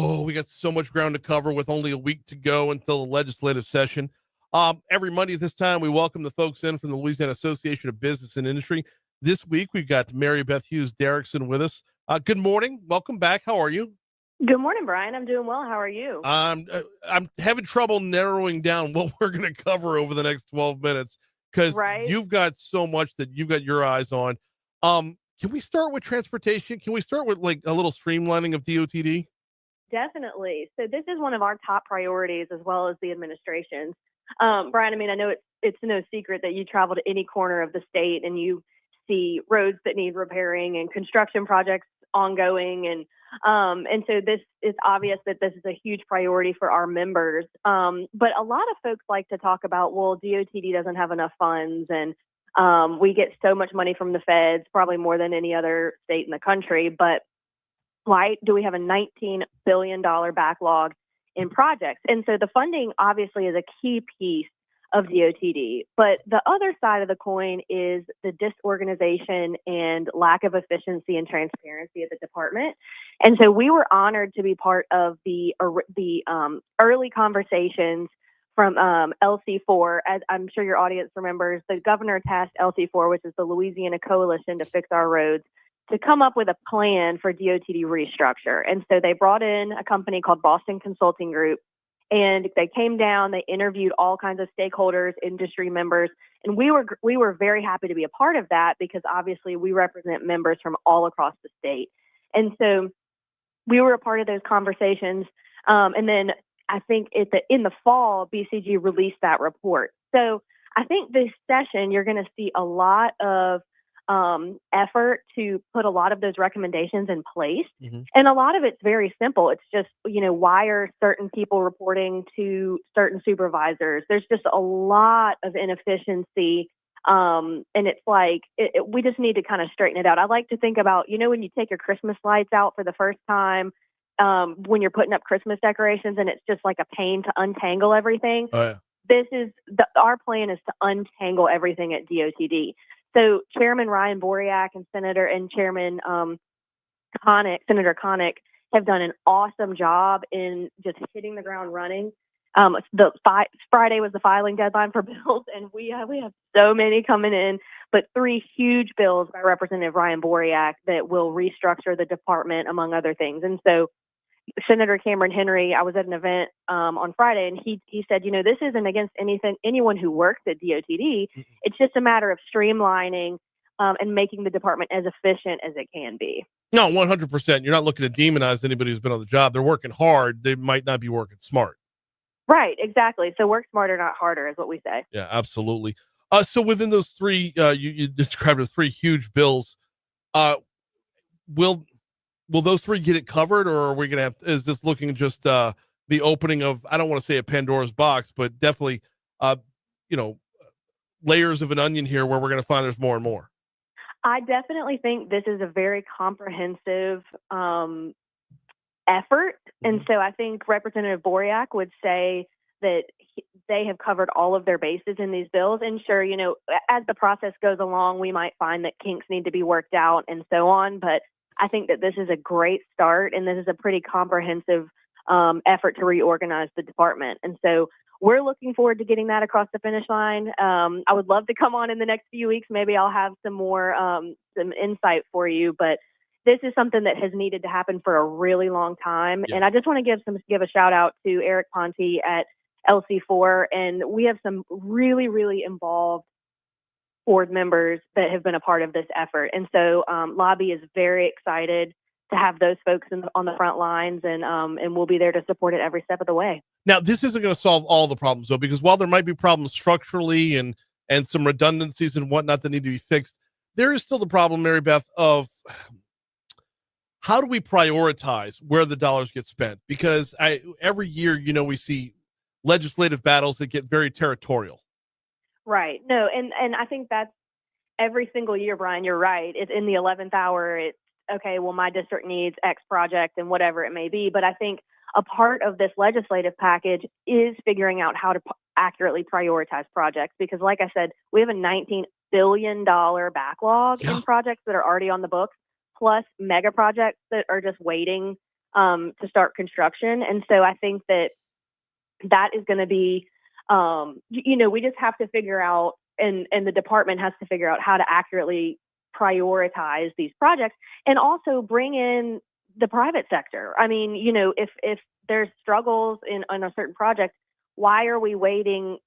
Oh, we got so much ground to cover with only a week to go until the legislative session. Every Monday at this time, we welcome the folks in from the Louisiana Association of Business and Industry. This week, we've got Mary Beth Hughes Derrickson with us. Good morning. Welcome back. How are you? Good morning, Brian. I'm doing well. How are you? I'm having trouble narrowing down what we're going to cover over the next 12 minutes because Right. you've got so much that you've got your eyes on. Can we start with transportation? Can we start with like a little streamlining of DOTD? Definitely. So this is one of our top priorities as well as the administration's. Brian, I mean, I know it's no secret that you travel to any corner of the state and you see roads that need repairing and construction projects ongoing. And so this is obvious that this is a huge priority for our members. But a lot of folks like to talk about, well, DOTD doesn't have enough funds and we get so much money from the feds, probably more than any other state in the country. But why do we have a $19 billion backlog in projects? And so the funding obviously is a key piece of DOTD. But the other side of the coin is the disorganization and lack of efficiency and transparency of the department. And so we were honored to be part of the early conversations from LC4. As I'm sure your audience remembers, the governor tasked LC4, which is the Louisiana Coalition to Fix Our Roads, to come up with a plan for DOTD restructure. And so they brought in a company called Boston Consulting Group, and they came down, they interviewed all kinds of stakeholders, industry members, and we were very happy to be a part of that because obviously we represent members from all across the state. And so we were a part of those conversations. And then I think in the fall, BCG released that report. So I think this session, you're going to see a lot of effort to put a lot of those recommendations in place. Mm-hmm. And a lot of it's very simple. It's just, why are certain people reporting to certain supervisors? There's just a lot of inefficiency. And it's like, we just need to kind of straighten it out. I like to think about, when you take your Christmas lights out for the first time, when you're putting up Christmas decorations and it's just like a pain to untangle everything. Oh, yeah. This is our plan is to untangle everything at DOTD. So Chairman Ryan Boriak and Chairman Senator Connick have done an awesome job in just hitting the ground running. Friday was the filing deadline for bills, and we have so many coming in, but 3 huge bills by Representative Ryan Boriak that will restructure the department, among other things. And so Senator Cameron Henry, I was at an event on Friday, and he said, this isn't against anyone who works at DOTD. It's just a matter of streamlining and making the department as efficient as it can be. No, 100%. You're not looking to demonize anybody who's been on the job. They're working hard. They might not be working smart. Right, exactly. So work smarter, not harder, is what we say. Yeah, absolutely. So within those 3, you described as 3 huge bills. Will those 3 get it covered, or are we going to is this looking just the opening of, I don't want to say a Pandora's box, but definitely, layers of an onion here where we're going to find there's more and more? I definitely think this is a very comprehensive effort. And so I think Representative Boriak would say that they have covered all of their bases in these bills. And sure, as the process goes along, we might find that kinks need to be worked out and so on. But I think that this is a great start, and this is a pretty comprehensive effort to reorganize the department. And so we're looking forward to getting that across the finish line. I would love to come on in the next few weeks. Maybe I'll have some more some insight for you, but this is something that has needed to happen for a really long time. Yeah. And I just want to give a shout out to Eric Ponte at LC4, and we have some really, really involved board members that have been a part of this effort. And so Lobby is very excited to have those folks on the front lines, and we'll be there to support it every step of the way. Now, this isn't going to solve all the problems, though, because while there might be problems structurally and some redundancies and whatnot that need to be fixed, there is still the problem, Mary Beth, of how do we prioritize where the dollars get spent? Because every year, we see legislative battles that get very territorial. Right. No, and I think that's every single year, Brian, you're right. It's in the 11th hour. It's, okay, well, my district needs X project and whatever it may be. But I think a part of this legislative package is figuring out how to accurately prioritize projects. Because like I said, we have a $19 billion backlog in projects that are already on the books, plus mega projects that are just waiting to start construction. And so I think that is going to be, we just have to figure out, and the department has to figure out how to accurately prioritize these projects and also bring in the private sector. I mean, if there's struggles in a certain project, why are we waiting,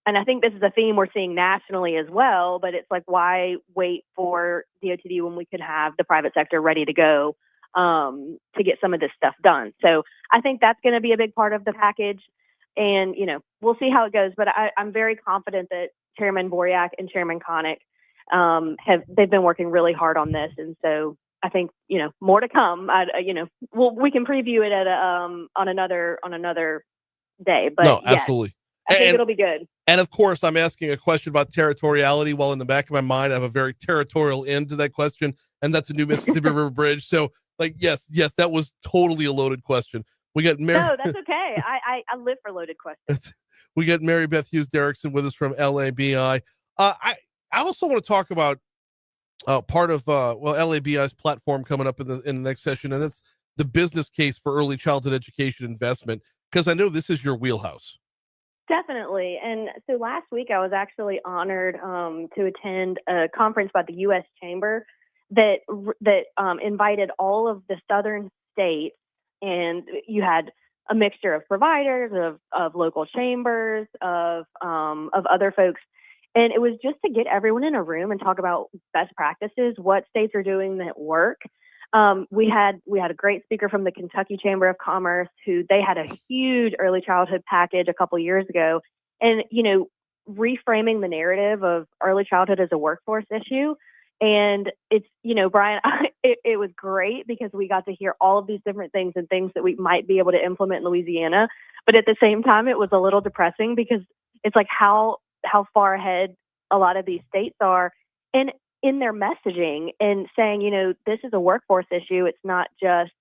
and I think this is a theme we're seeing nationally as well, but it's like, why wait for DOTD when we could have the private sector ready to go to get some of this stuff done? So I think that's going to be a big part of the package. And, we'll see how it goes. But I'm very confident that Chairman Boriak and Chairman Connick they've been working really hard on this. And so I think, more to come. We can preview it at on another day. But no, yes, absolutely. I think it'll be good. And of course, I'm asking a question about territoriality while in the back of my mind, I have a very territorial end to that question. And that's a new Mississippi River Bridge. So yes, that was totally a loaded question. We got Mary. No, that's okay. I live for loaded questions. We got Mary Beth Hughes Derrickson with us from LABI. I also want to talk about part of LABI's platform coming up in the next session, and it's the business case for early childhood education investment, because I know this is your wheelhouse. Definitely. And so last week I was actually honored to attend a conference by the U.S. Chamber that invited all of the southern states, and you had a mixture of providers, of local chambers, of other folks. And it was just to get everyone in a room and talk about best practices, what states are doing that work. We had a great speaker from the Kentucky Chamber of Commerce, who they had a huge early childhood package a couple years ago. And, reframing the narrative of early childhood as a workforce issue. And it's, Brian, it was great because we got to hear all of these different things and things that we might be able to implement in Louisiana. But at the same time, it was a little depressing because it's like how far ahead a lot of these states are in their messaging and saying, this is a workforce issue. It's not just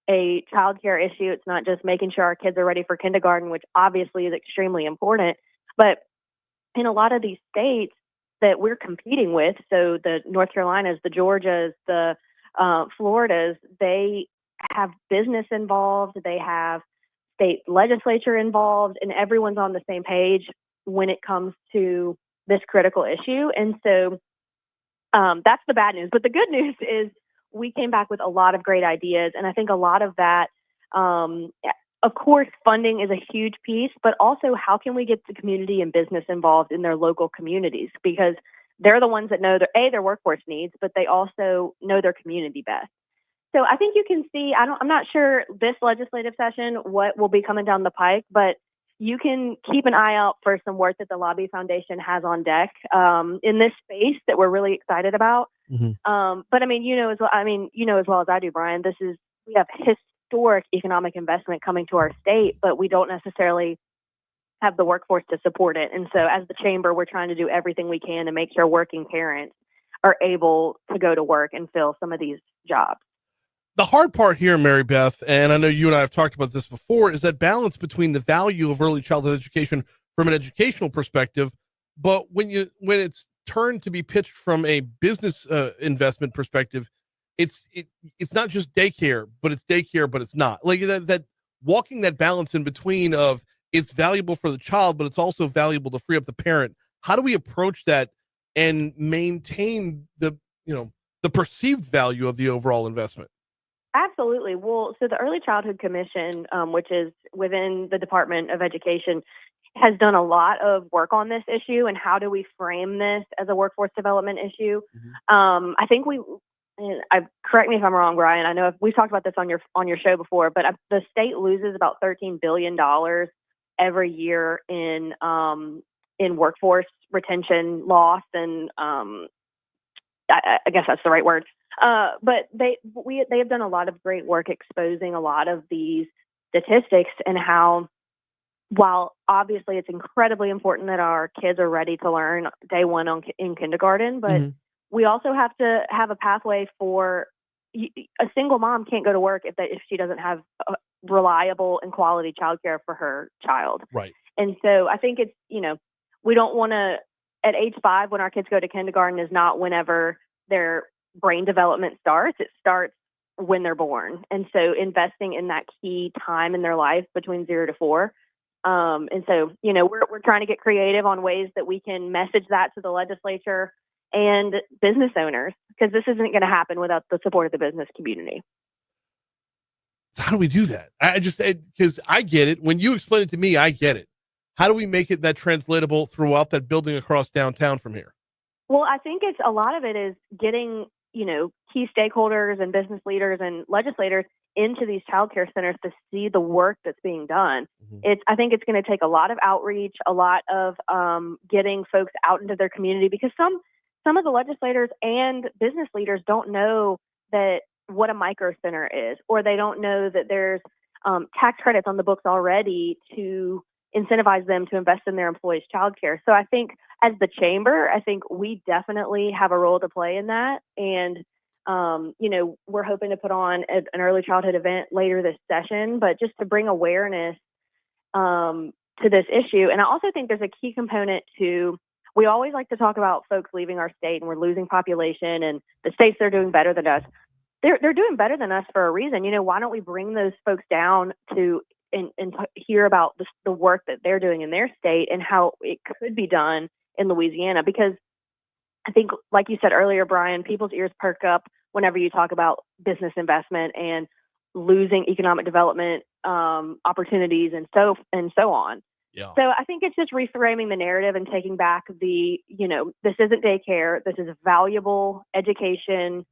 a childcare issue. It's not just making sure our kids are ready for kindergarten, which obviously is extremely important. But in a lot of these states that we're competing with, so the North Carolinas, the Georgias, the Floridas, they have business involved, they have state legislature involved, and everyone's on the same page when it comes to this critical issue. And so that's the bad news. But the good news is we came back with a lot of great ideas. And I think a lot of that, of course, funding is a huge piece, but also how can we get the community and business involved in their local communities? Because they're the ones that know their workforce needs, but they also know their community best. So I think you can see, I'm not sure this legislative session, what will be coming down the pike, but you can keep an eye out for some work that the Lobby Foundation has on deck in this space that we're really excited about. Mm-hmm. But I mean, as well as I do, Brian, we have historic economic investment coming to our state, but we don't necessarily have the workforce to support it. And so as the chamber, we're trying to do everything we can to make sure working parents are able to go to work and fill some of these jobs. The hard part here, Mary Beth, and I know you and I have talked about this before, is that balance between the value of early childhood education from an educational perspective, but when it's turned to be pitched from a business investment perspective, it's not just daycare, but it's daycare, but it's not. Like that walking that balance in between of it's valuable for the child, but it's also valuable to free up the parent. How do we approach that and maintain the perceived value of the overall investment? Absolutely. Well, so the Early Childhood Commission, which is within the Department of Education, has done a lot of work on this issue and how do we frame this as a workforce development issue. Mm-hmm. I think correct me if I'm wrong, Brian. I know we've talked about this on your show before, but the state loses about $13 billion every year in workforce retention loss, and I guess that's the right word. But they have done a lot of great work exposing a lot of these statistics and how, while obviously it's incredibly important that our kids are ready to learn day one in kindergarten, but mm-hmm. we also have to have a pathway for a single mom can't go to work if she doesn't have reliable and quality childcare for her child. Right. And so I think it's, we don't want to, at age 5, when our kids go to kindergarten is not whenever their brain development starts. It starts when they're born. And so investing in that key time in their life between 0 to 4. And so, we're trying to get creative on ways that we can message that to the legislature and business owners, because this isn't going to happen without the support of the business community. How do we do that? Because I get it. When you explain it to me, I get it. How do we make it that translatable throughout that building across downtown from here? Well, I think a lot of it is getting, key stakeholders and business leaders and legislators into these childcare centers to see the work that's being done. Mm-hmm. I think it's going to take a lot of outreach, a lot of getting folks out into their community, because some of the legislators and business leaders don't know that what a micro center is, or they don't know that there's tax credits on the books already to incentivize them to invest in their employees' childcare. So I think as the chamber, I think we definitely have a role to play in that. And, we're hoping to put on an early childhood event later this session, but just to bring awareness to this issue. And I also think there's a key component to, we always like to talk about folks leaving our state and we're losing population and the states that are doing better than us. They're doing better than us for a reason. Why don't we bring those folks down to and hear about the work that they're doing in their state and how it could be done in Louisiana? Because I think, like you said earlier, Brian, people's ears perk up whenever you talk about business investment and losing economic development opportunities and so on. Yeah. So I think it's just reframing the narrative and taking back this isn't daycare. This is valuable education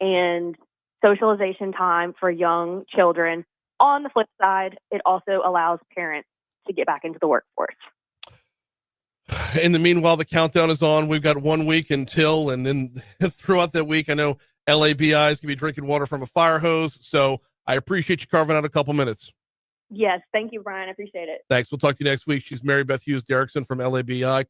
and socialization time for young children. On the flip side, it also allows parents to get back into the workforce. In the meanwhile, the countdown is on. We've got 1 week until, and then throughout that week, I know LABI is going to be drinking water from a fire hose. So I appreciate you carving out a couple minutes. Yes. Thank you, Brian. I appreciate it. Thanks. We'll talk to you next week. She's Beth Hughes Derrickson from LABI.